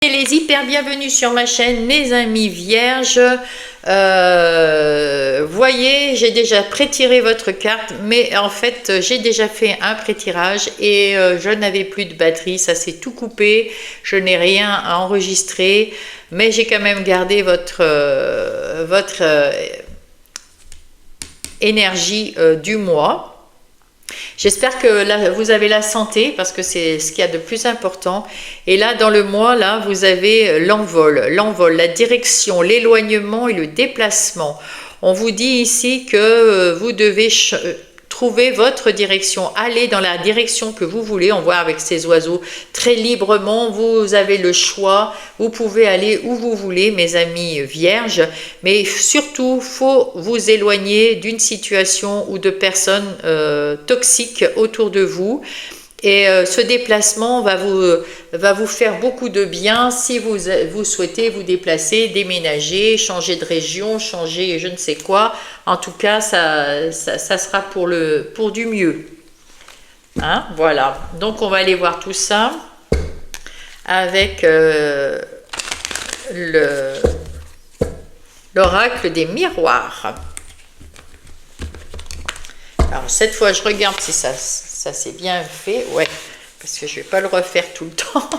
Les hyper bienvenus sur ma chaîne, mes amis vierges. Voyez, j'ai déjà pré-tiré votre carte, mais en fait j'ai déjà fait un pré-tirage et je n'avais plus de batterie, ça s'est tout coupé, je n'ai rien à enregistrer, mais j'ai quand même gardé votre énergie du mois. J'espère que là, vous avez la santé, parce que c'est ce qu'il y a de plus important. Et là, dans le mois, là, vous avez l'envol, la direction, l'éloignement et le déplacement. On vous dit ici que vous devez trouver votre direction, aller dans la direction que vous voulez. On voit avec ces oiseaux très librement, vous avez le choix, vous pouvez aller où vous voulez, mes amis vierges, mais surtout, faut vous éloigner d'une situation ou de personnes toxiques autour de vous. Et ce déplacement va vous faire beaucoup de bien si vous souhaitez vous déplacer, déménager, changer de région, changer je ne sais quoi. En tout cas, ça sera pour du mieux. Hein, voilà. Donc, on va aller voir tout ça avec l'oracle des miroirs. Alors, cette fois, je regarde si ça c'est bien fait, ouais, parce que je vais pas le refaire tout le temps.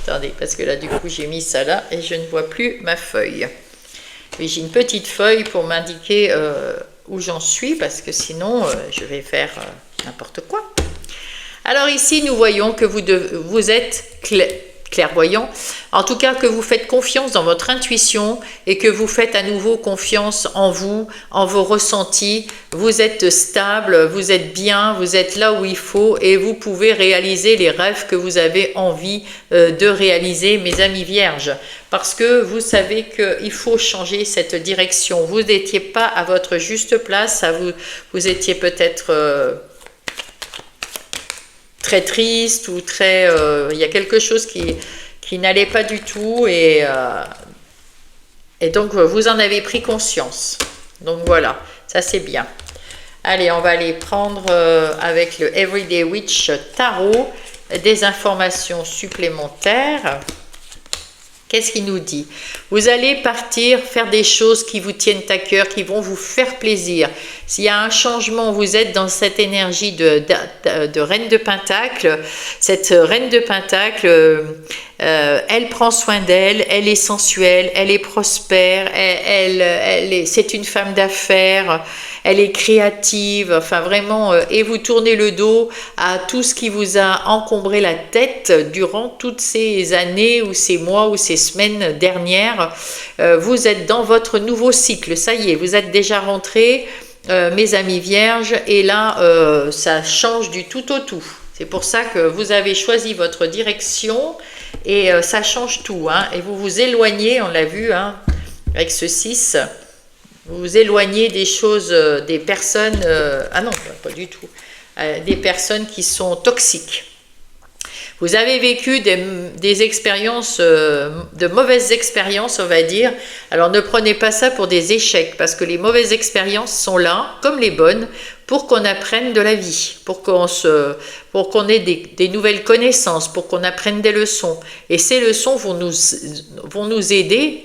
Attendez, parce que là, du coup, j'ai mis ça là et je ne vois plus ma feuille. Mais j'ai une petite feuille pour m'indiquer où j'en suis, parce que sinon, je vais faire n'importe quoi. Alors ici, nous voyons que vous êtes clairvoyant, en tout cas que vous faites confiance dans votre intuition et que vous faites à nouveau confiance en vous, en vos ressentis. Vous êtes stable, vous êtes bien, vous êtes là où il faut et vous pouvez réaliser les rêves que vous avez envie de réaliser, mes amis vierges, parce que vous savez qu'il faut changer cette direction. Vous n'étiez pas à votre juste place, vous étiez peut-être très triste ou très... il y a quelque chose qui n'allait pas du tout et donc vous en avez pris conscience. Donc voilà, ça c'est bien. Allez, on va aller prendre avec le Everyday Witch Tarot des informations supplémentaires. Qu'est-ce qu'il nous dit? Vous allez partir, faire des choses qui vous tiennent à cœur, qui vont vous faire plaisir. S'il y a un changement, vous êtes dans cette énergie de Reine de Pentacle. Cette Reine de Pentacle, elle prend soin d'elle, elle est sensuelle, elle est prospère, c'est une femme d'affaires, elle est créative, enfin vraiment, et vous tournez le dos à tout ce qui vous a encombré la tête durant toutes ces années ou ces mois ou ces semaines dernières. Vous êtes dans votre nouveau cycle, ça y est, vous êtes déjà rentrés, mes amis vierges, et là, ça change du tout au tout. C'est pour ça que vous avez choisi votre direction et ça change tout. Hein, et vous vous éloignez, on l'a vu, hein, avec ce 6, vous vous éloignez des choses, des personnes, ah non, pas du tout, des personnes qui sont toxiques. Vous avez vécu des expériences, de mauvaises expériences, on va dire. Alors ne prenez pas ça pour des échecs, parce que les mauvaises expériences sont là, comme les bonnes, pour qu'on apprenne de la vie, pour qu'on ait des nouvelles connaissances, pour qu'on apprenne des leçons. Et ces leçons vont nous aider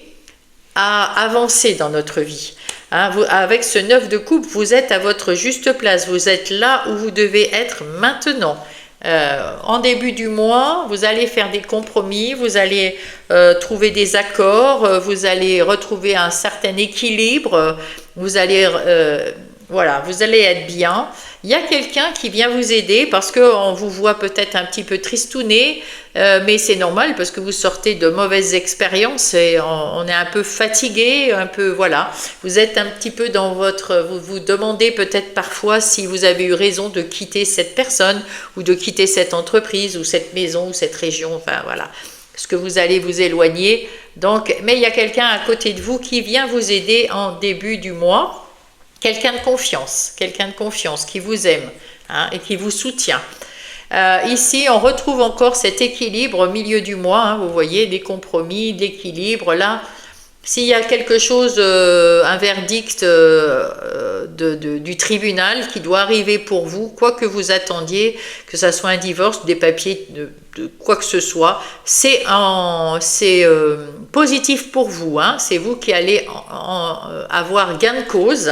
à avancer dans notre vie. Hein, avec ce 9 de coupe, vous êtes à votre juste place, vous êtes là où vous devez être maintenant. En début du mois, vous allez faire des compromis, vous allez trouver des accords, vous allez retrouver un certain équilibre, vous allez voilà, vous allez être bien. Il y a quelqu'un qui vient vous aider parce qu'on vous voit peut-être un petit peu tristouné, mais c'est normal parce que vous sortez de mauvaises expériences et on est un peu fatigué, un peu, voilà. Vous êtes un petit peu dans vous vous demandez peut-être parfois si vous avez eu raison de quitter cette personne ou de quitter cette entreprise ou cette maison ou cette région, enfin voilà. Parce que vous allez vous éloigner. Donc, mais il y a quelqu'un à côté de vous qui vient vous aider en début du mois. Quelqu'un de confiance qui vous aime, hein, et qui vous soutient. Ici, on retrouve encore cet équilibre au milieu du mois, hein, vous voyez, des compromis, de l'équilibre. Là, S'il y a quelque chose, un verdict du tribunal qui doit arriver pour vous, quoi que vous attendiez, que ça soit un divorce, des papiers, de quoi que ce soit, c'est positif pour vous, hein. C'est vous qui allez avoir gain de cause.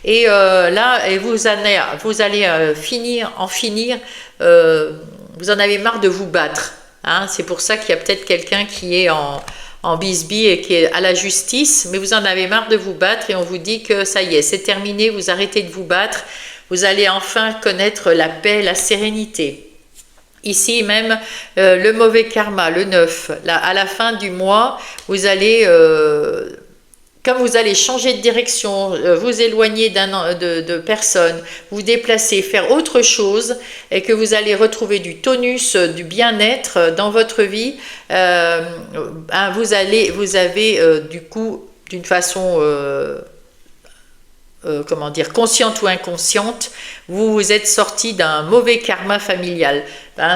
Et là, vous allez en finir, vous en avez marre de vous battre, hein. C'est pour ça qu'il y a peut-être quelqu'un qui est en bisbille et qui est à la justice, mais vous en avez marre de vous battre et on vous dit que ça y est, c'est terminé, vous arrêtez de vous battre, vous allez enfin connaître la paix, la sérénité. Ici même, le mauvais karma, le 9, là, à la fin du mois, vous allez... comme vous allez changer de direction, vous éloigner de personnes, vous déplacer, faire autre chose, et que vous allez retrouver du tonus, du bien-être dans votre vie, vous avez du coup, d'une façon, comment dire, consciente ou inconsciente, vous vous êtes sorti d'un mauvais karma familial.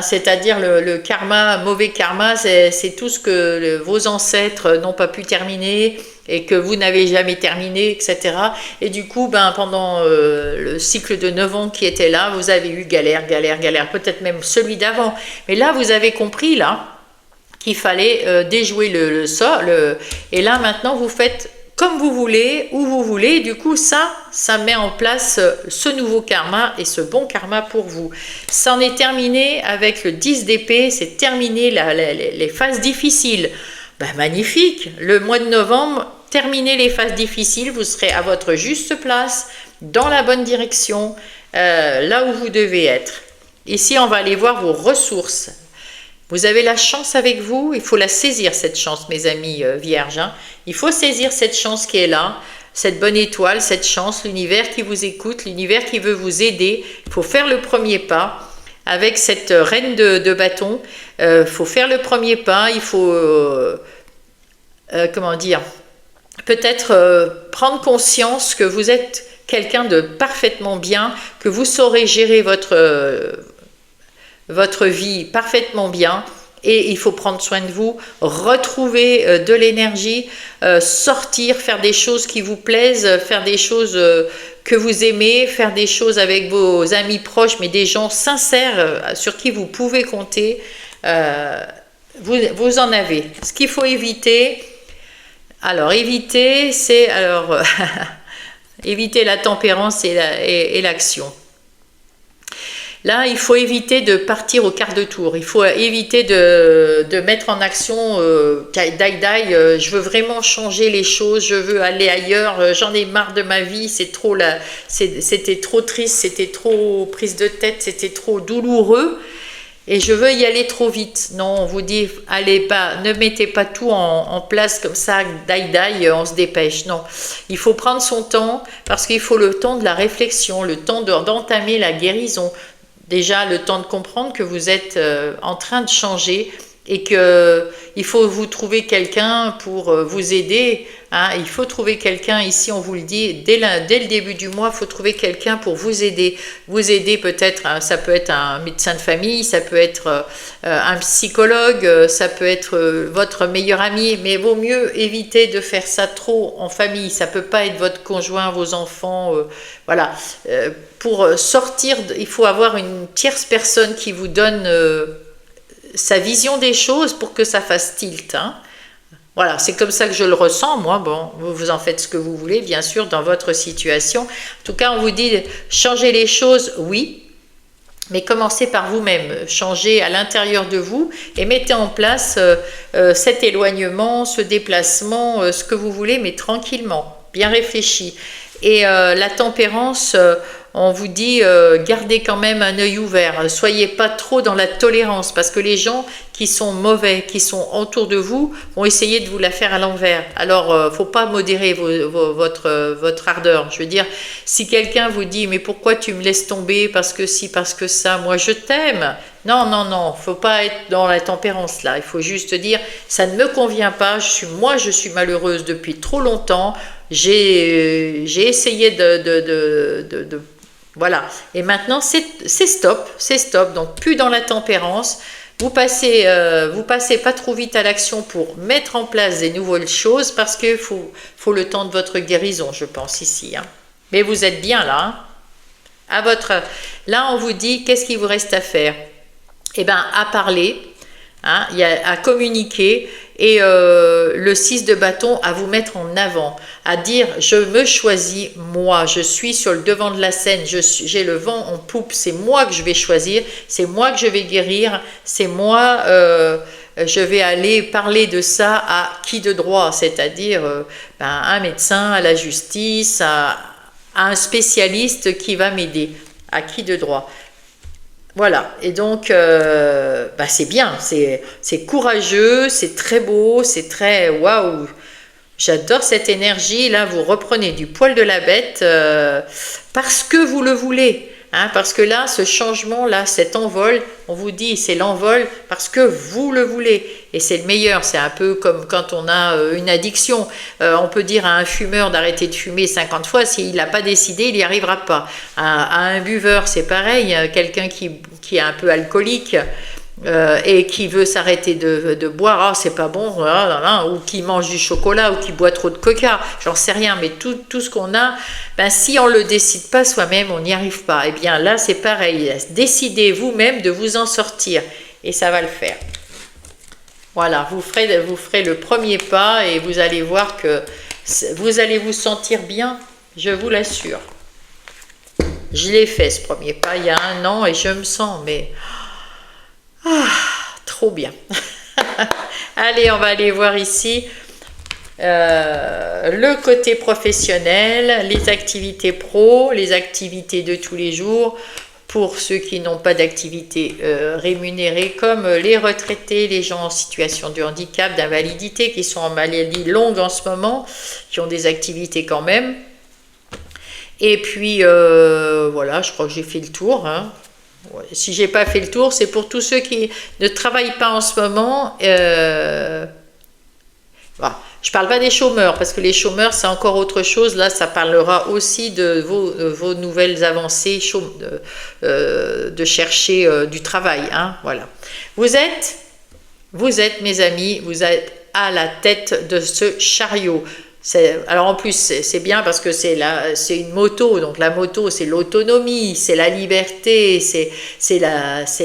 C'est-à-dire le karma, mauvais karma, c'est tout ce que vos ancêtres n'ont pas pu terminer, et que vous n'avez jamais terminé, etc. Et du coup, pendant le cycle de 9 ans qui était là, vous avez eu galère, galère, galère, peut-être même celui d'avant. Mais là, vous avez compris là qu'il fallait déjouer le sort. Et là, maintenant, vous faites comme vous voulez, où vous voulez. Du coup, ça met en place ce nouveau karma et ce bon karma pour vous. Ça en est terminé avec le 10 d'épée, c'est terminé les phases difficiles. Magnifique, le mois de novembre, terminez les phases difficiles, vous serez à votre juste place, dans la bonne direction, là où vous devez être. Ici, on va aller voir vos ressources. Vous avez la chance avec vous, il faut la saisir cette chance, mes amis vierges, hein. Il faut saisir cette chance qui est là, cette bonne étoile, cette chance, l'univers qui vous écoute, l'univers qui veut vous aider. Il faut faire le premier pas. Avec cette reine de bâton, faut faire le premier pas, il faut, comment dire, peut-être prendre conscience que vous êtes quelqu'un de parfaitement bien, que vous saurez gérer votre vie parfaitement bien, et il faut prendre soin de vous, retrouver de l'énergie, sortir, faire des choses qui vous plaisent, faire des choses que vous aimez, faire des choses avec vos amis proches, mais des gens sincères sur qui vous pouvez compter. Vous en avez. Ce qu'il faut éviter, c'est éviter la tempérance et l'action. Là, il faut éviter de partir au quart de tour. Il faut éviter de mettre en action je veux vraiment changer les choses, je veux aller ailleurs, j'en ai marre de ma vie, c'était trop triste, c'était trop prise de tête, c'était trop douloureux et je veux y aller trop vite. Non, on vous dit, ne mettez pas tout en place comme ça, on se dépêche. Non, il faut prendre son temps parce qu'il faut le temps de la réflexion, le temps d'entamer la guérison. Déjà, le temps de comprendre que vous êtes en train de changer et qu'il faut vous trouver quelqu'un pour vous aider, hein. Il faut trouver quelqu'un, ici on vous le dit, dès le début du mois, il faut trouver quelqu'un pour vous aider. Vous aider peut-être, hein, ça peut être un médecin de famille, ça peut être un psychologue, ça peut être votre meilleur ami, mais vaut mieux éviter de faire ça trop en famille. Ça peut pas être votre conjoint, vos enfants, voilà. Pour sortir, il faut avoir une tierce personne qui vous donne sa vision des choses pour que ça fasse tilt, hein. Voilà, c'est comme ça que je le ressens, moi. Bon, vous en faites ce que vous voulez, bien sûr, dans votre situation. En tout cas, on vous dit, changer les choses, oui, mais commencez par vous-même. Changez à l'intérieur de vous et mettez en place cet éloignement, ce déplacement, ce que vous voulez, mais tranquillement, bien réfléchi. Et la tempérance... on vous dit, gardez quand même un œil ouvert, soyez pas trop dans la tolérance, parce que les gens qui sont mauvais, qui sont autour de vous, vont essayer de vous la faire à l'envers. Alors, faut pas modérer votre ardeur. Je veux dire, si quelqu'un vous dit, mais pourquoi tu me laisses tomber, parce que si, parce que ça, moi je t'aime. Non, non, non, faut pas être dans la tempérance là. Il faut juste dire, ça ne me convient pas, je suis malheureuse depuis trop longtemps, j'ai essayé voilà. Et maintenant, c'est stop, donc plus dans la tempérance. vous passez pas trop vite à l'action pour mettre en place des nouvelles choses parce qu'il faut le temps de votre guérison, je pense, ici. Hein. Mais vous êtes bien là. Hein. Là, on vous dit, qu'est-ce qu'il vous reste à faire? Eh bien, à parler, hein, à communiquer et le 6 de bâton à vous mettre en avant, à dire je me choisis moi, je suis sur le devant de la scène, j'ai le vent en poupe, c'est moi que je vais choisir, c'est moi que je vais guérir, c'est moi, je vais aller parler de ça à qui de droit, c'est-à-dire un médecin, à la justice, à un spécialiste qui va m'aider, à qui de droit. Voilà, et donc c'est bien, c'est courageux, c'est très beau, c'est très waouh. J'adore cette énergie, là vous reprenez du poil de la bête parce que vous le voulez. Hein, parce que là, ce changement, là, cet envol, on vous dit, c'est l'envol parce que vous le voulez. Et c'est le meilleur, c'est un peu comme quand on a une addiction. On peut dire à un fumeur d'arrêter de fumer 50 fois, s'il n'a pas décidé, il n'y arrivera pas. À un buveur, c'est pareil, quelqu'un qui est un peu alcoolique, et qui veut s'arrêter de boire, oh, c'est pas bon, ou qui mange du chocolat, ou qui boit trop de coca, j'en sais rien, mais tout ce qu'on a, si on ne le décide pas soi-même, on n'y arrive pas. Et bien là, c'est pareil, décidez vous-même de vous en sortir, et ça va le faire. Voilà, vous ferez le premier pas, et vous allez voir que vous allez vous sentir bien, je vous l'assure. Je l'ai fait ce premier pas il y a 1 an, et je me sens, mais... trop bien. Allez, on va aller voir ici le côté professionnel, les activités pro, les activités de tous les jours pour ceux qui n'ont pas d'activité rémunérée, comme les retraités, les gens en situation de handicap, d'invalidité, qui sont en maladie longue en ce moment, qui ont des activités quand même. Et puis, voilà, je crois que j'ai fait le tour, hein. Ouais, si j'ai pas fait le tour, c'est pour tous ceux qui ne travaillent pas en ce moment. Voilà. Je parle pas des chômeurs, parce que les chômeurs, c'est encore autre chose. Là, ça parlera aussi de vos nouvelles avancées, de chercher du travail. Hein, voilà. Vous êtes, mes amis, vous êtes à la tête de ce chariot. Alors en plus c'est bien parce que c'est une moto, donc la moto c'est l'autonomie, c'est la liberté, c'est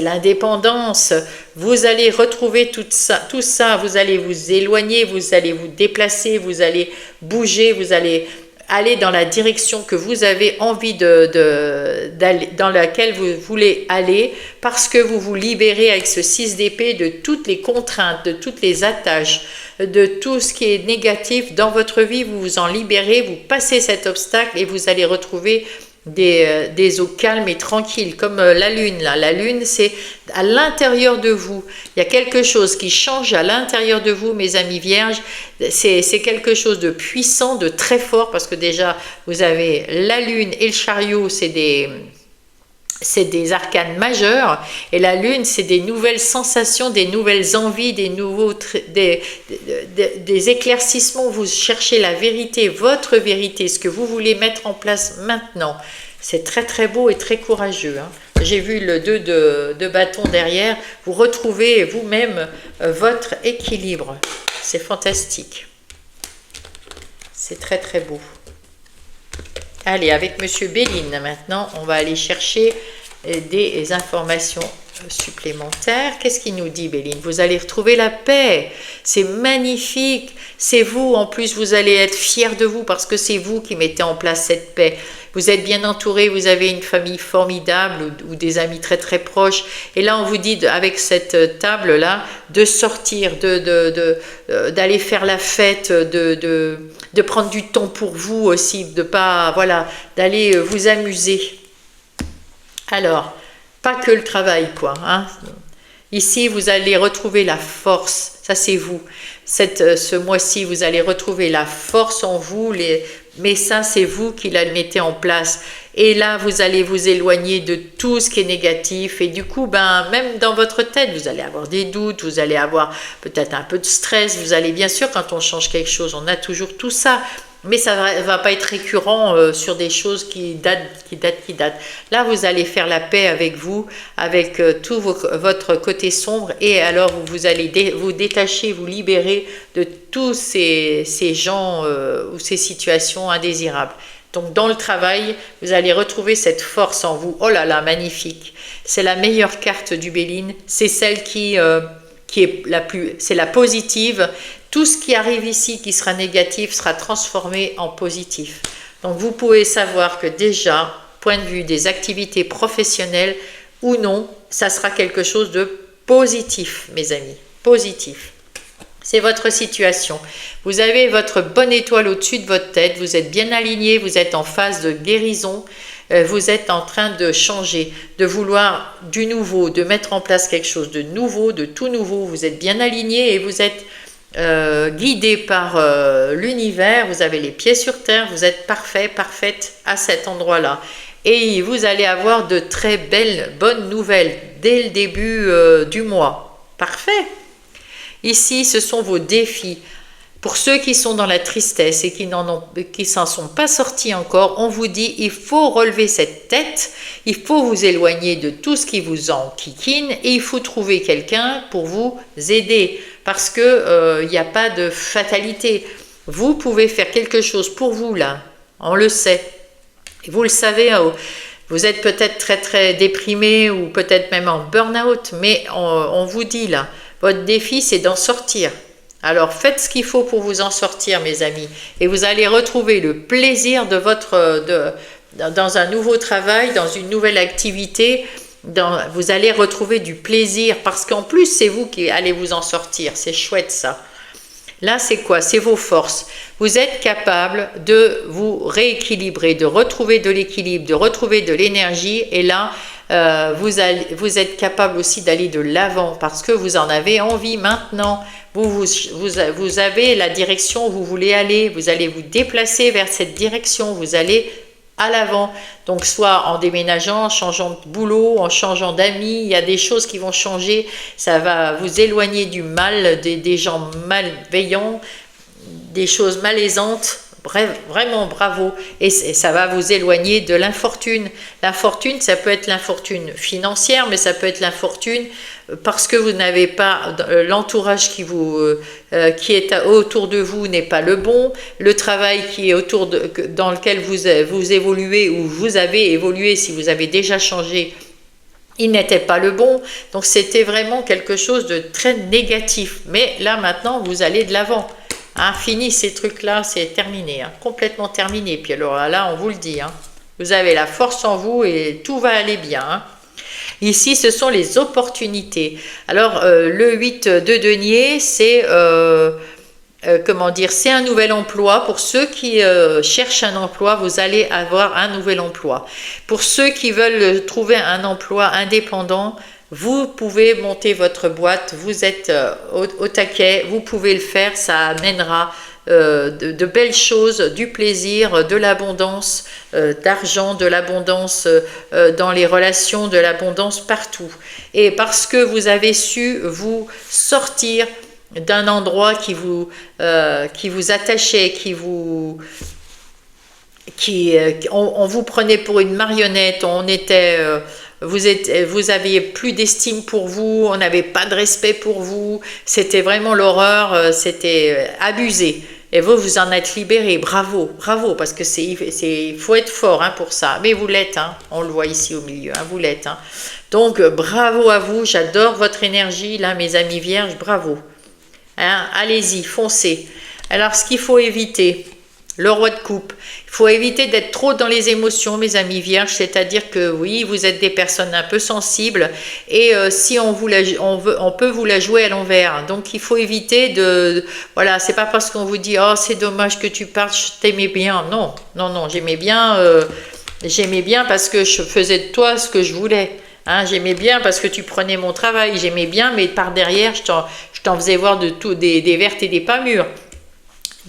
l'indépendance. Vous allez retrouver tout ça, vous allez vous éloigner, vous allez vous déplacer, vous allez bouger, vous allez aller dans la direction que vous avez envie dans laquelle vous voulez aller, parce que vous vous libérez avec ce 6 d'épée de toutes les contraintes, de toutes les attaches, de tout ce qui est négatif dans votre vie. Vous vous en libérez, vous passez cet obstacle et vous allez retrouver des eaux calmes et tranquilles, comme la lune. Là. La lune, c'est à l'intérieur de vous. Il y a quelque chose qui change à l'intérieur de vous, mes amis vierges. C'est quelque chose de puissant, de très fort, parce que déjà, vous avez la lune et le chariot, c'est des arcanes majeurs, et la lune, c'est des nouvelles sensations, des nouvelles envies, des éclaircissements. Vous cherchez la vérité, votre vérité, ce que vous voulez mettre en place maintenant. C'est très très beau et très courageux. Hein. J'ai vu le 2 de bâton derrière. Vous retrouvez vous-même votre équilibre. C'est fantastique. C'est très très beau. Allez, avec Monsieur Béline, maintenant, on va aller chercher des informations supplémentaires. Qu'est-ce qu'il nous dit, Béline? Vous allez retrouver la paix. C'est magnifique. C'est vous, en plus, vous allez être fiers de vous parce que c'est vous qui mettez en place cette paix. Vous êtes bien entouré, vous avez une famille formidable ou des amis très très proches. Et là, on vous dit, avec cette table-là, de sortir, d'aller faire la fête, de prendre du temps pour vous aussi, d'aller vous amuser. Alors, pas que le travail, quoi. Hein. Ici, vous allez retrouver la force. Ça, c'est vous. Ce mois-ci, vous allez retrouver la force en vous, mais ça, c'est vous qui la mettez en place. Et là, vous allez vous éloigner de tout ce qui est négatif. Et du coup, même dans votre tête, vous allez avoir des doutes, vous allez avoir peut-être un peu de stress. Vous allez, bien sûr, quand on change quelque chose, on a toujours tout ça. mais ça va pas être récurrent sur des choses qui datent. Là, vous allez faire la paix avec vous, avec tout votre côté sombre, et alors vous allez vous détacher, vous libérer de tous ces gens ou ces situations indésirables. Donc dans le travail, vous allez retrouver cette force en vous. Oh là là, magnifique. C'est la meilleure carte du Béline. C'est celle qui est c'est la positive. Tout ce qui arrive ici qui sera négatif sera transformé en positif. Donc vous pouvez savoir que déjà, point de vue des activités professionnelles ou non, ça sera quelque chose de positif, mes amis. Positif. C'est votre situation. Vous avez votre bonne étoile au-dessus de votre tête, vous êtes bien aligné, vous êtes en phase de guérison, vous êtes en train de changer, de vouloir du nouveau, de mettre en place quelque chose de nouveau, de tout nouveau. Vous êtes bien aligné et vous êtes guidé par l'univers, vous avez les pieds sur terre, vous êtes parfait, parfaite à cet endroit-là. Et vous allez avoir de très bonnes nouvelles dès le début du mois. Parfait! Ici, ce sont vos défis. Pour ceux qui sont dans la tristesse et qui s'en sont pas sortis encore, on vous dit il faut relever cette tête, il faut vous éloigner de tout ce qui vous enquiquine et il faut trouver quelqu'un pour vous aider parce que il n'y a pas de fatalité. Vous pouvez faire quelque chose pour vous là, on le sait. Et vous le savez, vous êtes peut-être très très déprimé ou peut-être même en burn-out, mais on vous dit là, votre défi c'est d'en sortir. Alors faites ce qu'il faut pour vous en sortir, mes amis, et vous allez retrouver le plaisir dans un nouveau travail, dans une nouvelle activité. Vous allez retrouver du plaisir parce qu'en plus c'est vous qui allez vous en sortir. C'est chouette ça. Là c'est quoi? C'est vos forces. Vous êtes capable de vous rééquilibrer, de retrouver de l'équilibre, de retrouver de l'énergie, et là vous êtes capable aussi d'aller de l'avant parce que vous en avez envie maintenant. Vous avez la direction où vous voulez aller, vous allez vous déplacer vers cette direction, vous allez à l'avant. Donc soit en déménageant, en changeant de boulot, en changeant d'amis, il y a des choses qui vont changer, ça va vous éloigner du mal, des gens malveillants, des choses malaisantes. Bref, vraiment bravo, et ça va vous éloigner de l'infortune. L'infortune, ça peut être l'infortune financière, mais ça peut être l'infortune parce que vous n'avez pas l'entourage qui est autour de vous n'est pas le bon, le travail qui est dans lequel vous évoluez ou vous avez évolué, si vous avez déjà changé, il n'était pas le bon. Donc c'était vraiment quelque chose de très négatif. Mais là maintenant, vous allez de l'avant. Fini ces trucs-là, c'est terminé, complètement terminé. Puis alors là, on vous le dit, vous avez la force en vous et tout va aller bien. Ici, ce sont les opportunités. Alors, le 8 de denier, c'est c'est un nouvel emploi. Pour ceux qui cherchent un emploi, vous allez avoir un nouvel emploi. Pour ceux qui veulent trouver un emploi indépendant, vous pouvez monter votre boîte, vous êtes au taquet, vous pouvez le faire, ça amènera de belles choses, du plaisir, de l'abondance, d'argent, de l'abondance dans les relations, de l'abondance partout. Et parce que vous avez su vous sortir d'un endroit qui vous attachait, on vous prenait pour une marionnette, vous aviez plus d'estime pour vous, on n'avait pas de respect pour vous, c'était vraiment l'horreur, c'était abusé. Et vous en êtes libéré, bravo, bravo, parce que il faut être fort pour ça. Mais vous l'êtes, on le voit ici au milieu, vous l'êtes. Donc bravo à vous, j'adore votre énergie là, mes amis vierges, bravo. Allez-y, foncez. Alors ce qu'il faut éviter, le roi de coupe. Il faut éviter d'être trop dans les émotions, mes amis vierges, c'est-à-dire que oui, vous êtes des personnes un peu sensibles et si on peut vous la jouer à l'envers. Donc il faut éviter voilà, c'est pas parce qu'on vous dit oh c'est dommage que tu partes, je t'aimais bien. Non, non, non, j'aimais bien parce que je faisais de toi ce que je voulais. J'aimais bien parce que tu prenais mon travail, j'aimais bien, mais par derrière, je t'en faisais voir de tout, des vertes et des pas mûres.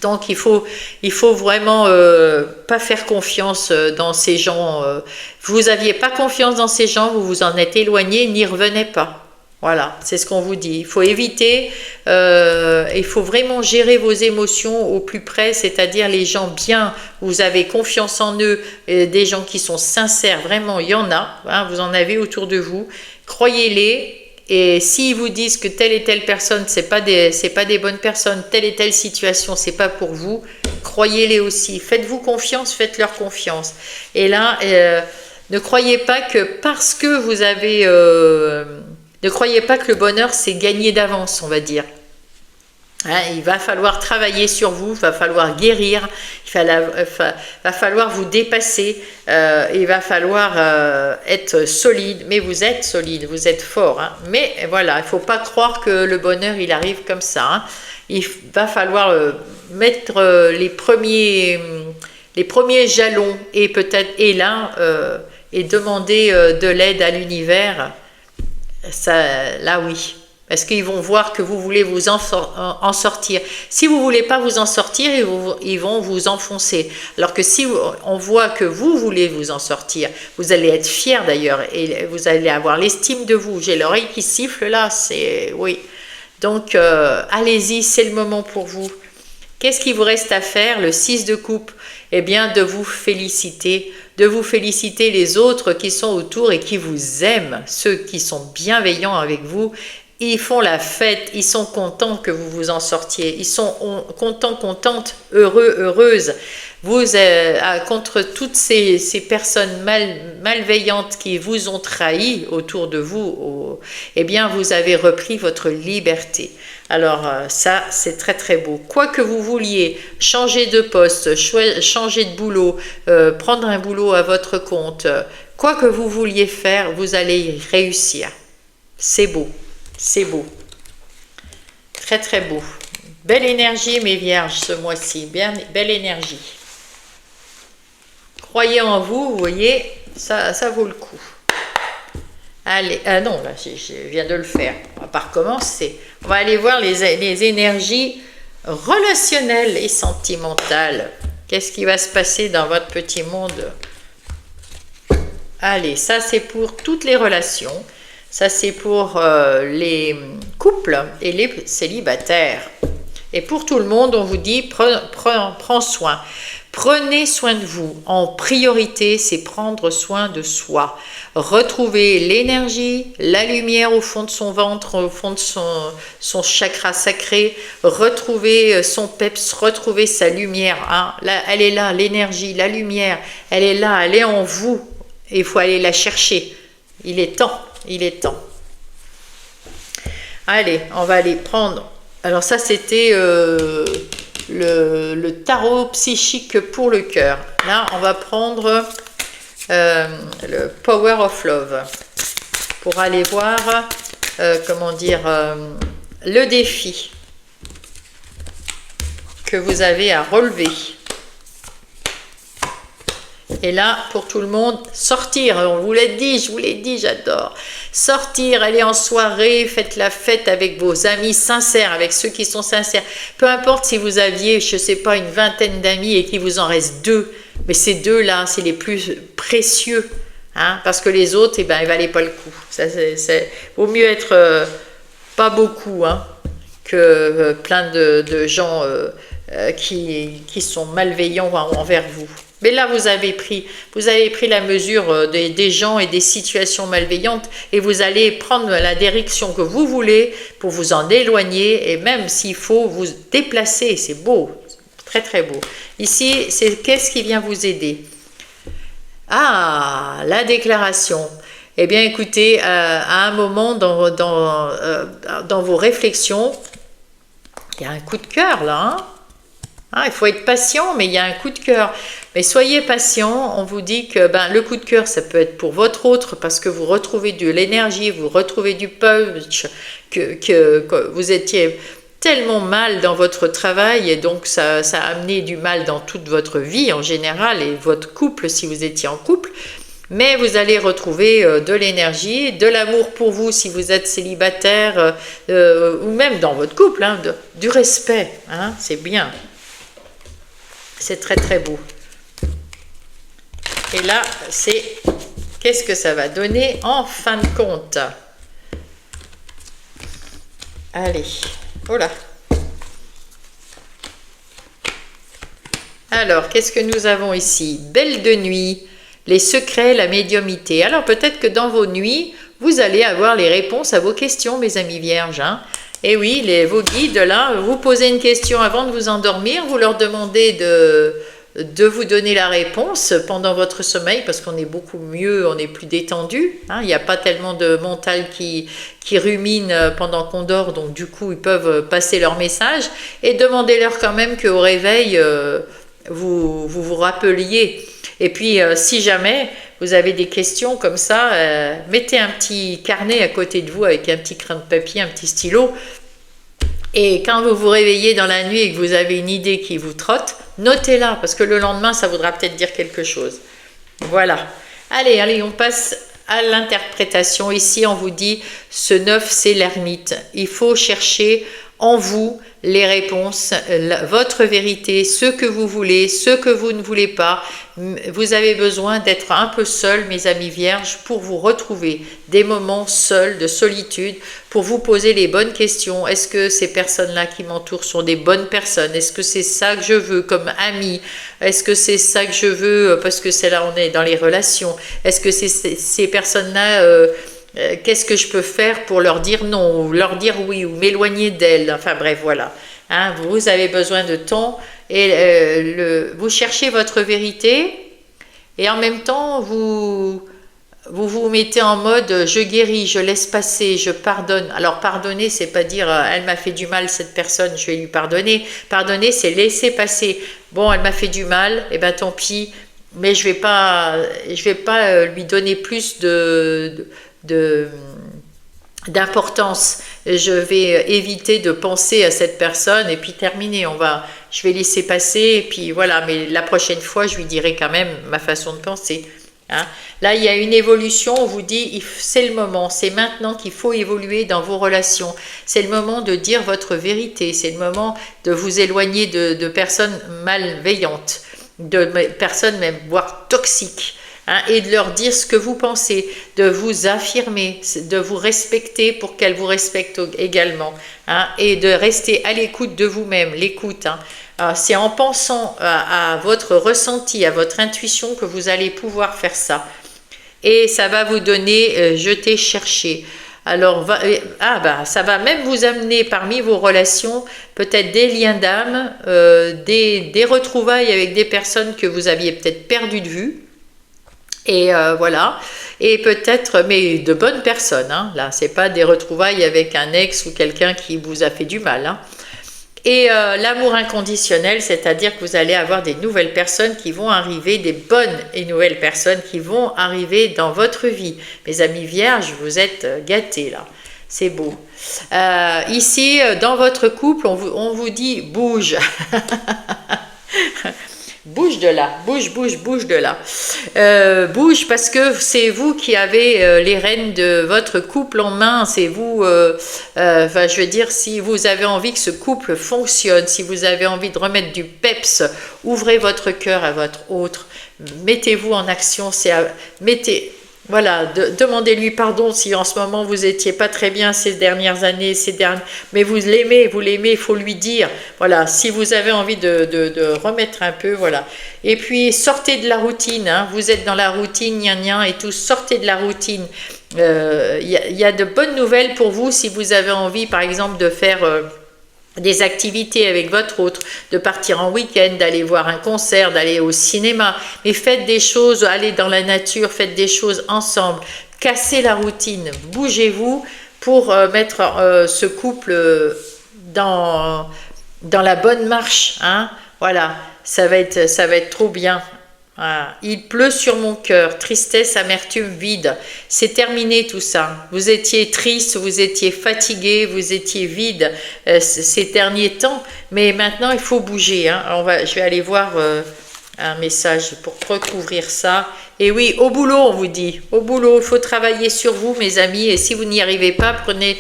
Donc il faut vraiment pas faire confiance dans ces gens. Vous n'aviez pas confiance dans ces gens, vous vous en êtes éloigné, n'y revenez pas. Voilà, c'est ce qu'on vous dit. Il faut éviter, il faut vraiment gérer vos émotions au plus près, c'est-à-dire les gens bien, vous avez confiance en eux, des gens qui sont sincères, vraiment, il y en a, hein, vous en avez autour de vous. Croyez-les, et s'ils vous disent que telle et telle personne, c'est pas des bonnes personnes, telle et telle situation, c'est pas pour vous, croyez-les aussi. Faites-vous confiance, faites-leur confiance. Et là, ne croyez pas que parce que vous avez... ne croyez pas que le bonheur, c'est gagné d'avance, on va dire. Hein, il va falloir travailler sur vous, il va falloir guérir, va falloir vous dépasser, il va falloir être solide, mais vous êtes solide, vous êtes fort. Hein. Mais voilà, il ne faut pas croire que le bonheur, il arrive comme ça. Hein. Il va falloir mettre les premiers jalons et peut-être, et là, et demander de l'aide à l'univers. Ça, là oui, parce qu'ils vont voir que vous voulez vous en sortir. Si vous ne voulez pas vous en sortir, ils vont vous enfoncer. Alors que si on voit que vous voulez vous en sortir, vous allez être fier d'ailleurs et vous allez avoir l'estime de vous. J'ai l'oreille qui siffle là, c'est oui. Donc allez-y, c'est le moment pour vous. Qu'est-ce qu'il vous reste à faire? Le 6 de coupe, eh bien de vous féliciter les autres qui sont autour et qui vous aiment, ceux qui sont bienveillants avec vous. Ils font la fête, ils sont contents que vous vous en sortiez, ils sont contents, contentes, heureux, heureuses. Vous, contre toutes ces personnes malveillantes qui vous ont trahi autour de vous, eh bien vous avez repris votre liberté. Alors ça, c'est très très beau. Quoi que vous vouliez, changer de poste, changer de boulot, prendre un boulot à votre compte, quoi que vous vouliez faire, vous allez y réussir. C'est beau, c'est beau. Très très beau. Belle énergie mes vierges ce mois-ci, bien belle énergie. Croyez en vous, vous voyez, ça vaut le coup. Allez, ah non, là, je viens de le faire. On va pas recommencer. On va aller voir les énergies relationnelles et sentimentales. Qu'est-ce qui va se passer dans votre petit monde? Allez, ça c'est pour toutes les relations. Ça c'est pour les couples et les célibataires. Et pour tout le monde, on vous dit, prends soin. Prenez soin de vous. En priorité, c'est prendre soin de soi. Retrouver l'énergie, la lumière au fond de son ventre, au fond de son chakra sacré. Retrouver son peps, retrouver sa lumière. Hein. Là, elle est là, l'énergie, la lumière. Elle est là, elle est en vous. Et il faut aller la chercher. Il est temps, il est temps. Allez, on va aller prendre... Alors ça, c'était... le tarot psychique pour le cœur. Là, on va prendre le Power of Love pour aller voir, comment dire, le défi que vous avez à relever. Et là, pour tout le monde, sortir, on vous l'a dit, je vous l'ai dit, j'adore. Sortir, aller en soirée, faites la fête avec vos amis sincères, avec ceux qui sont sincères. Peu importe si vous aviez, je ne sais pas, une vingtaine d'amis et qu'il vous en reste 2, mais ces 2-là, c'est les plus précieux, hein, parce que les autres, eh ben, ils ne valaient pas le coup. Vaut mieux être pas beaucoup, hein, que plein de gens qui sont malveillants envers vous. Mais là, vous avez pris la mesure des gens et des situations malveillantes et vous allez prendre la direction que vous voulez pour vous en éloigner et même s'il faut vous déplacer. C'est beau, très très beau. Ici, c'est qu'est-ce qui vient vous aider? Ah, la déclaration. Eh bien, écoutez, à un moment dans vos réflexions, il y a un coup de cœur là, hein. Hein, il faut être patient, mais il y a un coup de cœur. Mais soyez patient, on vous dit que le coup de cœur, ça peut être pour votre autre, parce que vous retrouvez de l'énergie, vous retrouvez du punch, que vous étiez tellement mal dans votre travail, et donc ça a amené du mal dans toute votre vie en général, et votre couple, si vous étiez en couple. Mais vous allez retrouver de l'énergie, de l'amour pour vous si vous êtes célibataire, ou même dans votre couple, hein, du respect, hein, c'est bien. C'est très très beau. Et là, c'est qu'est-ce que ça va donner en fin de compte? Allez, voilà. Alors, qu'est-ce que nous avons ici? Belle de nuit, les secrets, la médiumnité. Alors, peut-être que dans vos nuits, vous allez avoir les réponses à vos questions, mes amis vierges. Hein. Et oui, vos guides, là, vous posez une question avant de vous endormir, vous leur demandez de vous donner la réponse pendant votre sommeil, parce qu'on est beaucoup mieux, on est plus détendu. Hein. Il n'y a pas tellement de mental qui rumine pendant qu'on dort, donc du coup, ils peuvent passer leur message. Et demandez-leur quand même qu'au réveil, vous rappeliez. Et puis, si jamais vous avez des questions comme ça, mettez un petit carnet à côté de vous avec un petit crayon de papier, un petit stylo. Et quand vous vous réveillez dans la nuit et que vous avez une idée qui vous trotte, notez-la, parce que le lendemain, ça voudra peut-être dire quelque chose. Voilà. Allez, on passe à l'interprétation. Ici, on vous dit, ce 9, c'est l'ermite. Il faut chercher en vous les réponses, votre vérité, ce que vous voulez, ce que vous ne voulez pas. Vous avez besoin d'être un peu seul, mes amis vierges, pour vous retrouver des moments seuls, de solitude, pour vous poser les bonnes questions. Est-ce que ces personnes-là qui m'entourent sont des bonnes personnes? Est-ce que c'est ça que je veux comme ami? Est-ce que c'est ça que je veux parce que c'est là on est dans les relations? Est-ce que c'est ces personnes-là... qu'est-ce que je peux faire pour leur dire non, ou leur dire oui, ou m'éloigner d'elles? Enfin bref, voilà. Hein, vous avez besoin de temps et vous cherchez votre vérité et en même temps vous mettez en mode je guéris, je laisse passer, je pardonne. Alors pardonner, c'est pas dire elle m'a fait du mal cette personne, je vais lui pardonner. Pardonner, c'est laisser passer. Bon, elle m'a fait du mal, et ben tant pis, mais je vais pas lui donner plus d'importance. Je vais éviter de penser à cette personne et puis terminer. Je vais laisser passer et puis voilà. Mais la prochaine fois, je lui dirai quand même ma façon de penser. Hein. Là, il y a une évolution. On vous dit, c'est le moment, c'est maintenant qu'il faut évoluer dans vos relations. C'est le moment de dire votre vérité. C'est le moment de vous éloigner de personnes malveillantes, de personnes même voire toxiques. Hein, et de leur dire ce que vous pensez, de vous affirmer, de vous respecter pour qu'elles vous respectent également, hein, et de rester à l'écoute de vous-même, l'écoute. Hein. C'est en pensant à votre ressenti, à votre intuition que vous allez pouvoir faire ça. Et ça va vous donner jeter, chercher. Alors, ça va même vous amener parmi vos relations peut-être des liens d'âme, des retrouvailles avec des personnes que vous aviez peut-être perdues de vue. Et voilà, et peut-être, mais de bonnes personnes, hein. Là, c'est pas des retrouvailles avec un ex ou quelqu'un qui vous a fait du mal. Hein. Et l'amour inconditionnel, c'est-à-dire que vous allez avoir des nouvelles personnes qui vont arriver, des bonnes et nouvelles personnes qui vont arriver dans votre vie. Mes amis vierges, vous êtes gâtés là, c'est beau. Ici, dans votre couple, on vous dit bouge. Bouge de là, bouge de là. Bouge parce que c'est vous qui avez les rênes de votre couple en main. C'est vous, je veux dire, si vous avez envie que ce couple fonctionne, si vous avez envie de remettre du peps, ouvrez votre cœur à votre autre. Mettez-vous en action. Voilà, demandez-lui pardon si en ce moment vous n'étiez pas très bien ces dernières années, mais vous l'aimez, il faut lui dire. Voilà, si vous avez envie de remettre un peu, voilà. Et puis, sortez de la routine, hein. Vous êtes dans la routine, gna et tout, sortez de la routine. Y a de bonnes nouvelles pour vous si vous avez envie, par exemple, de faire... des activités avec votre autre, de partir en week-end, d'aller voir un concert, d'aller au cinéma, mais faites des choses, allez dans la nature, faites des choses ensemble, cassez la routine, bougez-vous pour mettre ce couple dans la bonne marche, hein. Voilà, ça va être trop bien. Voilà. Il pleut sur mon cœur, tristesse, amertume, vide. C'est terminé tout ça. Vous étiez triste, vous étiez fatigué, vous étiez vide ces derniers temps. Mais maintenant, il faut bouger. Hein. Je vais aller voir un message pour recouvrir ça. Et oui, au boulot, on vous dit. Au boulot, il faut travailler sur vous, mes amis. Et si vous n'y arrivez pas, prenez...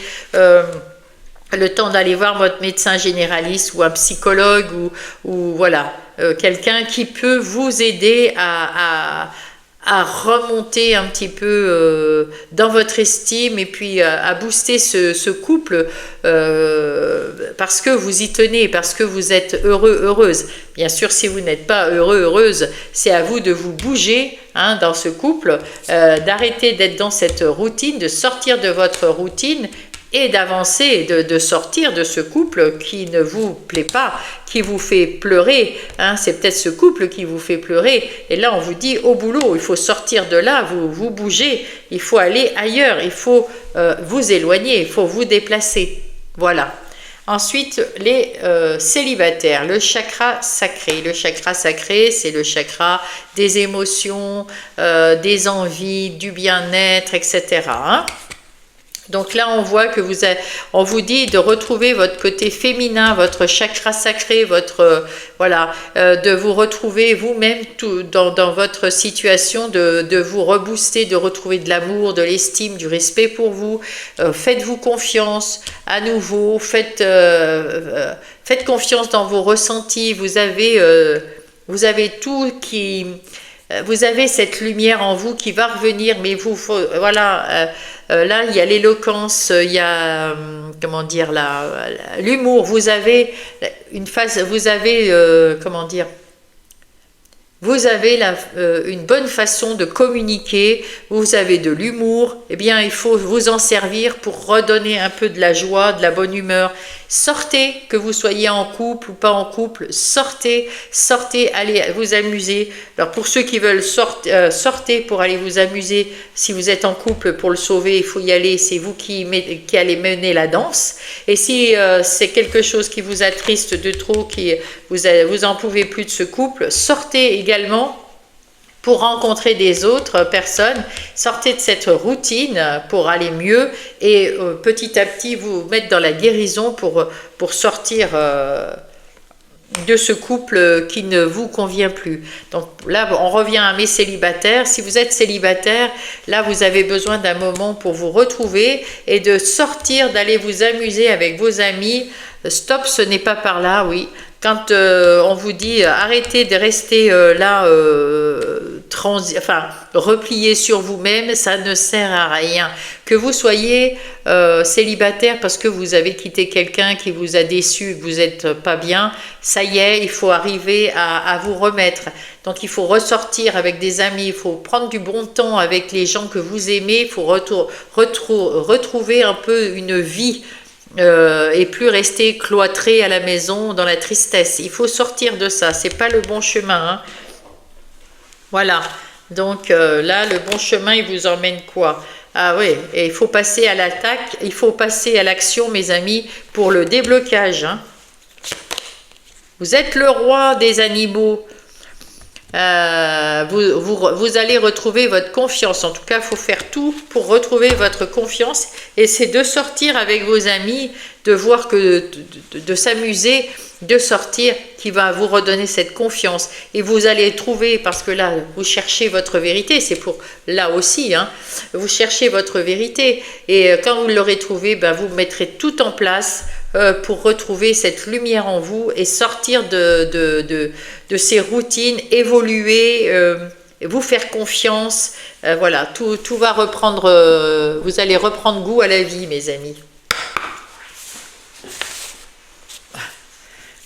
le temps d'aller voir votre médecin généraliste ou un psychologue ou voilà, quelqu'un qui peut vous aider à à remonter un petit peu dans votre estime et puis à booster ce couple parce que vous y tenez, parce que vous êtes heureux, heureuse. Bien sûr, si vous n'êtes pas heureux, heureuse, c'est à vous de vous bouger hein, dans ce couple, d'arrêter d'être dans cette routine, de sortir de votre routine et d'avancer, de sortir de ce couple qui ne vous plaît pas, qui vous fait pleurer. Hein, c'est peut-être ce couple qui vous fait pleurer. Et là, on vous dit au boulot, il faut sortir de là, vous bougez, il faut aller ailleurs, il faut vous éloigner, il faut vous déplacer. Voilà. Ensuite, les célibataires, le chakra sacré. Le chakra sacré, c'est le chakra des émotions, des envies, du bien-être, etc. Hein. Donc là, on voit que on vous dit de retrouver votre côté féminin, votre chakra sacré, voilà, de vous retrouver vous-même dans votre situation, de vous rebooster, de retrouver de l'amour, de l'estime, du respect pour vous. Faites-vous confiance à nouveau, faites confiance dans vos ressentis. Vous avez tout qui... Vous avez cette lumière en vous qui va revenir, mais voilà, là il y a l'éloquence, il y a, comment dire, l'humour, vous avez une phase, comment dire, vous avez une bonne façon de communiquer, vous avez de l'humour, eh bien il faut vous en servir pour redonner un peu de la joie, de la bonne humeur. Sortez, que vous soyez en couple ou pas en couple, sortez, allez vous amuser. Alors pour ceux qui veulent sortez pour aller vous amuser. Si vous êtes en couple, pour le sauver, il faut y aller, c'est vous qui allez mener la danse. Et si c'est quelque chose qui vous attriste de trop, vous en pouvez plus de ce couple, sortez également pour rencontrer des autres personnes, sortez de cette routine pour aller mieux et petit à petit vous mettre dans la guérison pour sortir de ce couple qui ne vous convient plus. Donc là, on revient à mes célibataires. Si vous êtes célibataire, là, vous avez besoin d'un moment pour vous retrouver et de sortir, d'aller vous amuser avec vos amis. Stop, ce n'est pas par là, oui. Quand on vous dit arrêtez de rester replié sur vous-même, ça ne sert à rien. Que vous soyez célibataire parce que vous avez quitté quelqu'un qui vous a déçu, que vous n'êtes pas bien, ça y est, il faut arriver à vous remettre. Donc il faut ressortir avec des amis, il faut prendre du bon temps avec les gens que vous aimez, il faut retrouver un peu une vie. Et plus rester cloîtré à la maison dans la tristesse. Il faut sortir de ça, c'est pas le bon chemin. Hein. Voilà, donc là le bon chemin il vous emmène quoi? Ah oui, et il faut passer à l'attaque, il faut passer à l'action mes amis pour le déblocage. Hein. Vous êtes le roi des animaux. Vous allez retrouver votre confiance. En tout cas, il faut faire tout pour retrouver votre confiance. Et c'est de sortir avec vos amis, de voir que de s'amuser, de sortir, qui va vous redonner cette confiance. Et vous allez trouver, parce que là, vous cherchez votre vérité. C'est pour là aussi, hein, vous cherchez votre vérité. Et quand vous l'aurez trouvée, ben, vous mettrez tout en place pour retrouver cette lumière en vous et sortir de ces routines, évoluer, vous faire confiance. Voilà, tout va reprendre, vous allez reprendre goût à la vie, mes amis.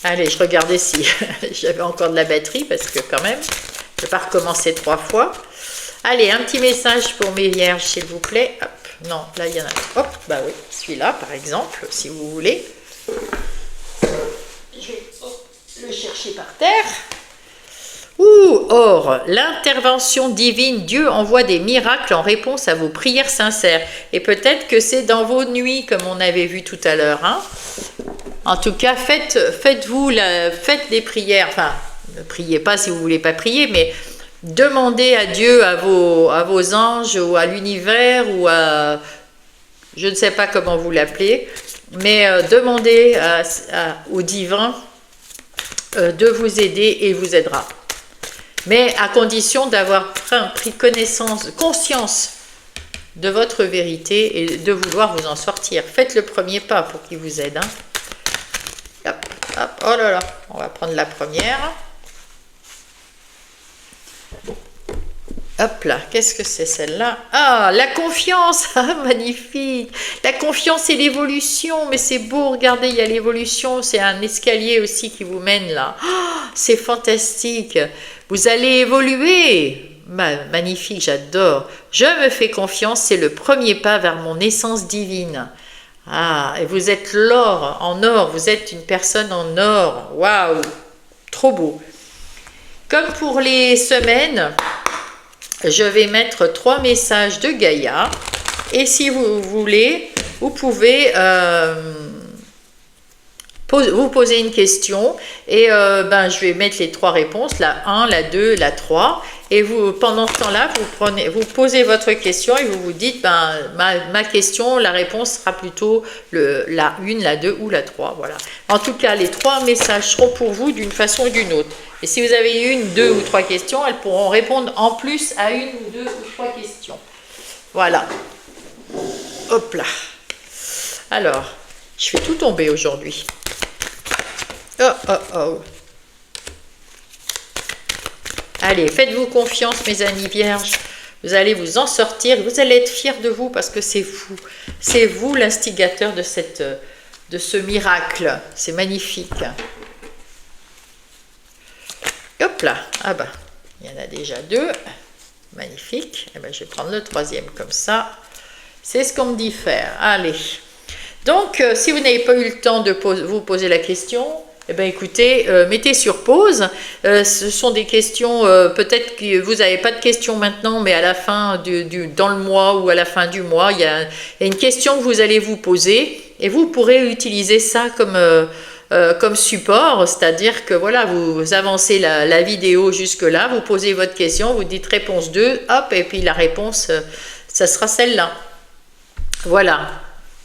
Allez, je regardais si j'avais encore de la batterie, parce que quand même, je ne vais pas recommencer 3 fois. Allez, un petit message pour mes vierges, s'il vous plaît. Hop. Non, là, il y en a. Hop, bah oui, celui-là, par exemple, si vous voulez. Je vais le chercher par terre. Or, l'intervention divine, Dieu envoie des miracles en réponse à vos prières sincères. Et peut-être que c'est dans vos nuits, comme on avait vu tout à l'heure. Hein. En tout cas, faites des prières. Enfin, ne priez pas si vous ne voulez pas prier, mais demandez à Dieu, à vos anges, ou à l'univers, ou à... Je ne sais pas comment vous l'appelez, mais demandez au divin de vous aider et il vous aidera. Mais à condition d'avoir pris conscience de votre vérité et de vouloir vous en sortir. Faites le premier pas pour qu'il vous aide. Hein. Hop, hop, oh là là, on va prendre la première. Hop là, qu'est-ce que c'est celle-là? Ah, la confiance, ah, magnifique. La confiance et l'évolution, mais c'est beau, regardez, il y a l'évolution, c'est un escalier aussi qui vous mène là. Ah, c'est fantastique. Vous allez évoluer. Magnifique, j'adore. Je me fais confiance, c'est le premier pas vers mon essence divine. Ah, et vous êtes l'or, en or, vous êtes une personne en or. Waouh, trop beau. Comme pour les semaines, je vais mettre 3 messages de Gaïa. Et si vous voulez, vous pouvez vous poser une question. Et je vais mettre les 3 réponses, la 1, la 2, la 3. Et vous, pendant ce temps-là, vous posez votre question et vous vous dites, ma question, la réponse sera plutôt la 1, la 2 ou la 3. Voilà. En tout cas, les 3 messages seront pour vous d'une façon ou d'une autre. Et si vous avez 1, 2 ou 3 questions, elles pourront répondre en plus à 1 ou 2 ou 3 questions. Voilà. Hop là. Alors, je fais tout tomber aujourd'hui. Oh, oh, oh. Allez, faites-vous confiance, mes amis vierges. Vous allez vous en sortir. Vous allez être fiers de vous parce que c'est vous. C'est vous l'instigateur de ce miracle. C'est magnifique. Hop là. Ah bah, il y en a déjà 2. Magnifique. Et je vais prendre le 3e comme ça. C'est ce qu'on me dit faire. Allez. Donc, si vous n'avez pas eu le temps de vous poser la question, écoutez, mettez sur pause. Ce sont des questions, peut-être que vous n'avez pas de questions maintenant, mais à la fin, dans le mois ou à la fin du mois, il y a une question que vous allez vous poser et vous pourrez utiliser ça comme support, c'est-à-dire que voilà, vous avancez la vidéo jusque-là, vous posez votre question, vous dites réponse 2, hop, et puis la réponse, ça sera celle-là. Voilà,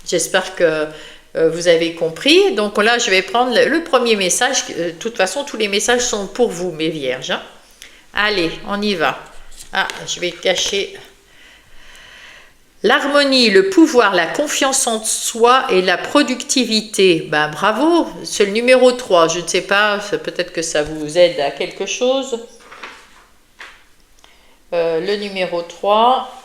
j'espère que vous avez compris. Donc là, je vais prendre le premier message. De toute façon, tous les messages sont pour vous, mes vierges. Hein. Allez, on y va. Ah, je vais cacher. L'harmonie, le pouvoir, la confiance en soi et la productivité. Bravo, c'est le numéro 3. Je ne sais pas, peut-être que ça vous aide à quelque chose. Le numéro 3.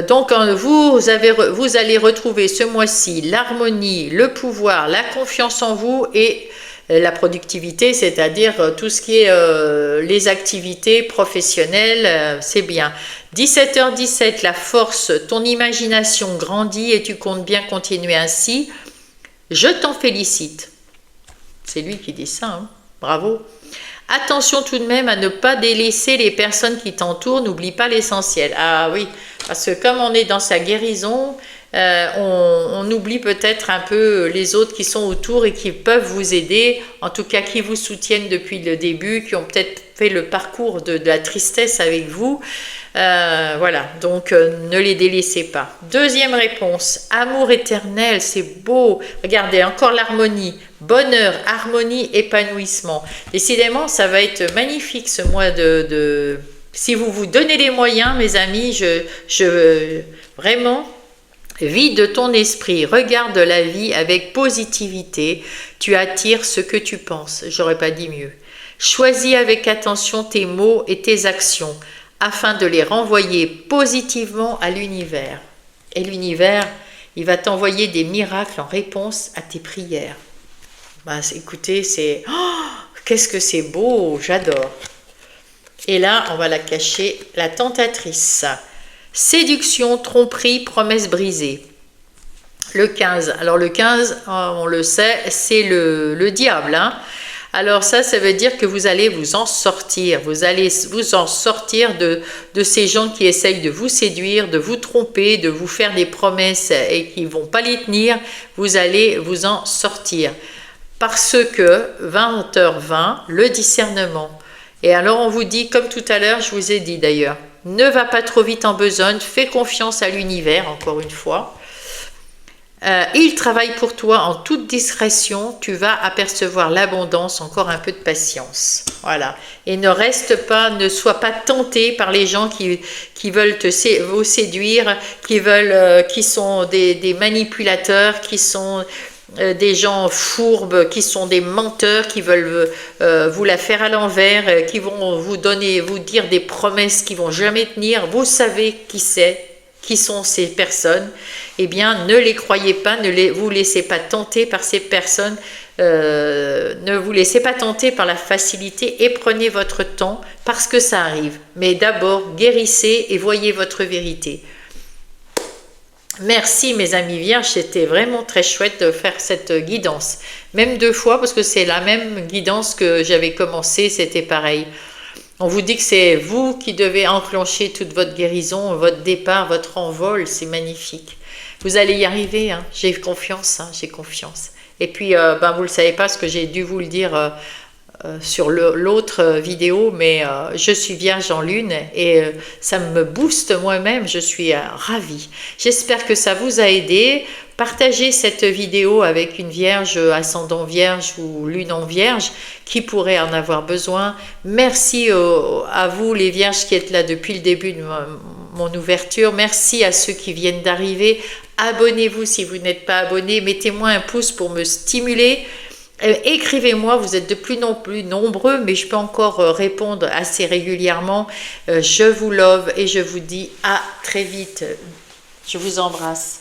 Donc, vous allez retrouver ce mois-ci l'harmonie, le pouvoir, la confiance en vous et la productivité, c'est-à-dire tout ce qui est les activités professionnelles, c'est bien. 17h17, la force, ton imagination grandit et tu comptes bien continuer ainsi. Je t'en félicite. C'est lui qui dit ça, hein. Bravo. Attention tout de même à ne pas délaisser les personnes qui t'entourent, n'oublie pas l'essentiel. Ah oui, parce que comme on est dans sa guérison, on oublie peut-être un peu les autres qui sont autour et qui peuvent vous aider, en tout cas qui vous soutiennent depuis le début, qui ont peut-être fait le parcours de la tristesse avec vous. Voilà, donc ne les délaissez pas. Deuxième réponse, amour éternel, c'est beau. Regardez, encore l'harmonie, bonheur, harmonie, épanouissement. Décidément, ça va être magnifique ce mois de... Si vous vous donnez les moyens, mes amis, vraiment... Vide ton esprit, regarde la vie avec positivité, tu attires ce que tu penses, j'aurais pas dit mieux. Choisis avec attention tes mots et tes actions afin de les renvoyer positivement à l'univers. Et l'univers, il va t'envoyer des miracles en réponse à tes prières. Écoutez, c'est... Oh, qu'est-ce que c'est beau, j'adore. Et là, on va la cacher, la tentatrice. Séduction, tromperie, promesse brisée. Le 15. Alors le 15, on le sait, c'est le diable. Hein. Alors ça veut dire que vous allez vous en sortir. Vous allez vous en sortir de ces gens qui essayent de vous séduire, de vous tromper, de vous faire des promesses et qui ne vont pas les tenir. Vous allez vous en sortir. Parce que 20h20, le discernement. Et alors on vous dit, comme tout à l'heure, je vous ai dit d'ailleurs, ne va pas trop vite en besogne, fais confiance à l'univers, encore une fois. Il travaille pour toi en toute discrétion, tu vas apercevoir l'abondance, encore un peu de patience. Voilà. Et ne sois pas tenté par les gens qui veulent vous séduire, qui sont des manipulateurs, qui sont des gens fourbes qui sont des menteurs, qui veulent vous la faire à l'envers, qui vont vous dire des promesses qui vont jamais tenir. Vous savez qui sont ces personnes. Eh bien, ne les croyez pas, vous laissez pas tenter par ces personnes. Ne vous laissez pas tenter par la facilité et prenez votre temps parce que ça arrive. Mais d'abord, guérissez et voyez votre vérité. Merci mes amis vierges, c'était vraiment très chouette de faire cette guidance. Même 2 fois parce que c'est la même guidance que j'avais commencé, c'était pareil. On vous dit que c'est vous qui devez enclencher toute votre guérison, votre départ, votre envol, c'est magnifique. Vous allez y arriver, hein. J'ai confiance, hein, j'ai confiance. Et puis, vous ne le savez pas, parce que j'ai dû vous le dire sur l'autre vidéo, mais je suis vierge en lune et ça me booste moi-même, je suis ravie. J'espère que ça vous a aidé. Partagez cette vidéo avec une vierge, ascendant vierge ou lune en vierge qui pourrait en avoir besoin. Merci à vous les vierges qui êtes là depuis le début de mon ouverture. Merci à ceux qui viennent d'arriver. Abonnez-vous si vous n'êtes pas abonné. Mettez-moi un pouce pour me stimuler. Écrivez-moi, vous êtes de plus en plus nombreux, mais je peux encore répondre assez régulièrement. Je vous love et je vous dis à très vite. Je vous embrasse.